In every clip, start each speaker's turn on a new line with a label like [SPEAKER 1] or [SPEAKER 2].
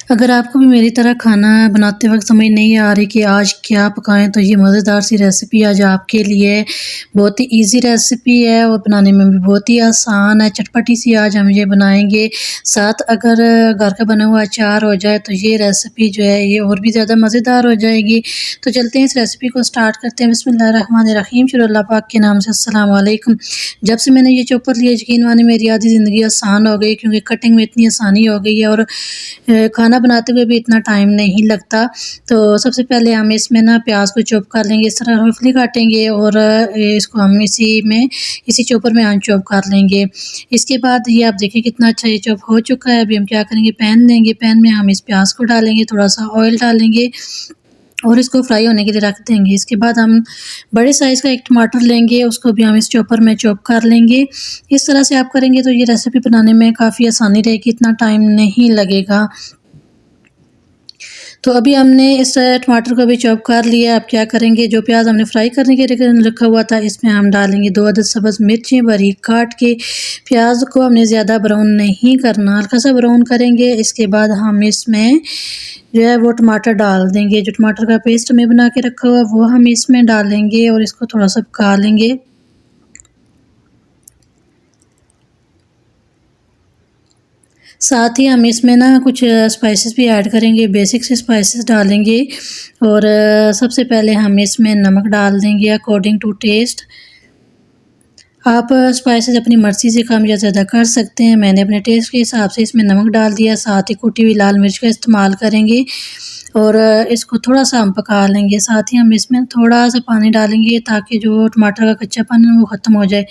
[SPEAKER 1] अगर आपको भी मेरी तरह खाना बनाते वक़्त समझ नहीं आ रही कि आज क्या पकाएँ, तो ये मज़ेदार सी रेसिपी आज आपके लिए है। बहुत ही ईज़ी रेसिपी है और बनाने में भी बहुत ही आसान है, चटपटी सी आज हम ये बनाएँगे। साथ अगर घर का बना हुआ अचार हो जाए तो ये रेसिपी जो है ये और भी ज़्यादा मज़ेदार हो जाएगी। तो चलते हैं इस रेसिपी को स्टार्ट करते हैं। बिस्मिल्लाहिर्रहमानिर्रहीम, शुरू अल्लाह पाक के नाम से। अस्सलाम वालेकुम। जब से मैंने ये चॉपर लिया, यकीन मानिए मेरी आधी ज़िंदगी आसान हो गई, क्योंकि कटिंग में इतनी आसानी हो गई है और खाना बनाते हुए भी इतना टाइम नहीं लगता। तो सबसे पहले हम इसमें ना प्याज को चॉप कर लेंगे, इस तरह रफली काटेंगे और इसको हम इसी चॉपर में अनचॉप कर लेंगे। इसके बाद ये आप देखिए कितना अच्छा ये चॉप हो चुका है। अभी हम क्या करेंगे, पैन लेंगे, पैन में हम इस प्याज को डालेंगे, थोड़ा-सा ऑयल डालेंगे और इसको फ्राई होने के लिए रख देंगे। इसके बाद हम बड़े साइज़ का एक टमाटर लेंगे, उसको भी हम इस चॉपर में चॉप कर लेंगे। इस तरह से आप करेंगे तो ये रेसिपी बनाने में काफ़ी आसानी रहेगी, इतना टाइम नहीं लगेगा। तो अभी हमने इस टमाटर को भी चॉप कर लिया। अब क्या करेंगे, जो प्याज हमने फ्राई करने के लिए रखा हुआ था, इसमें हम डालेंगे 2 अदद सब्ज़ मिर्चें बारीक काट के। प्याज को हमने ज़्यादा ब्राउन नहीं करना, हल्का सा ब्राउन करेंगे। इसके बाद हम इसमें जो है वो टमाटर डाल देंगे। जो टमाटर का पेस्ट हमें बना के रखा हुआ है वो हम इसमें डालेंगे और इसको थोड़ा-सा पका लेंगे। साथ ही हम इसमें ना कुछ स्पाइसेस भी ऐड करेंगे, बेसिक से स्पाइसेस डालेंगे। और सबसे पहले हम इसमें नमक डाल देंगे अकॉर्डिंग टू टेस्ट। आप स्पाइसेस अपनी मर्ज़ी से कम या ज़्यादा कर सकते हैं। मैंने अपने टेस्ट के हिसाब से इसमें नमक डाल दिया। साथ ही कुटी हुई लाल मिर्च का इस्तेमाल करेंगे और इसको थोड़ा-सा हम पका लेंगे। साथ ही हम इसमें थोड़ा-सा पानी डालेंगे ताकि जो टमाटर का कच्चापन है वो ख़त्म हो जाए।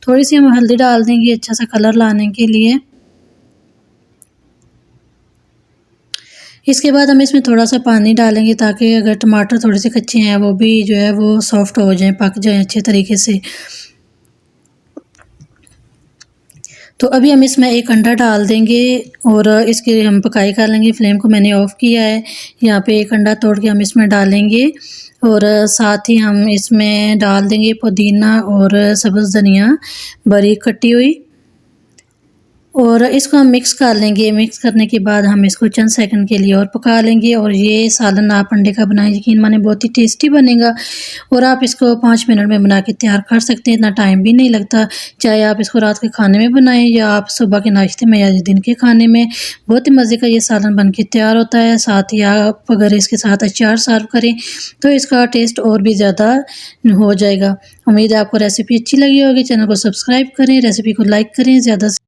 [SPEAKER 1] थोड़ी-सी हम हल्दी डाल देंगे अच्छा सा कलर लाने के लिए। इसके बाद हम इसमें थोड़ा-सा पानी डालेंगे ताकि अगर टमाटर थोड़े से कच्चे हैं वो भी जो है वो सॉफ्ट हो जाएँ, पक जाएँ अच्छे तरीके से। तो अभी हम इसमें एक अंडा डाल देंगे और इसकी हम पकाई कर लेंगे। फ्लेम को मैंने ऑफ़ किया है। यहाँ पे एक अंडा तोड़ के हम इसमें डालेंगे और साथ ही हम इसमें डाल देंगे पुदीना और सब्ज़ धनिया बारीक कटी हुई। और इसको हम मिक्स कर लेंगे। मिक्स करने के बाद हम इसको चंद सेकंड के लिए और पका लेंगे। और ये सालन आप अंडे का बनाएं, यकीन माने बहुत ही टेस्टी बनेगा और आप इसको 5 मिनट में बना के तैयार कर सकते हैं, इतना टाइम भी नहीं लगता। चाहे आप इसको रात के खाने में बनाएं या आप सुबह के नाश्ते में या दिन के खाने में, बहुत ही मज़े का ये सालन बन के तैयार होता है। साथ ही आप अगर इसके साथ अचार सर्व करें तो इसका टेस्ट और भी ज़्यादा हो जाएगा। उम्मीद है आपको रेसिपी अच्छी लगी होगी। चैनल को सब्सक्राइब करें, रेसिपी को लाइक करें, ज़्यादा से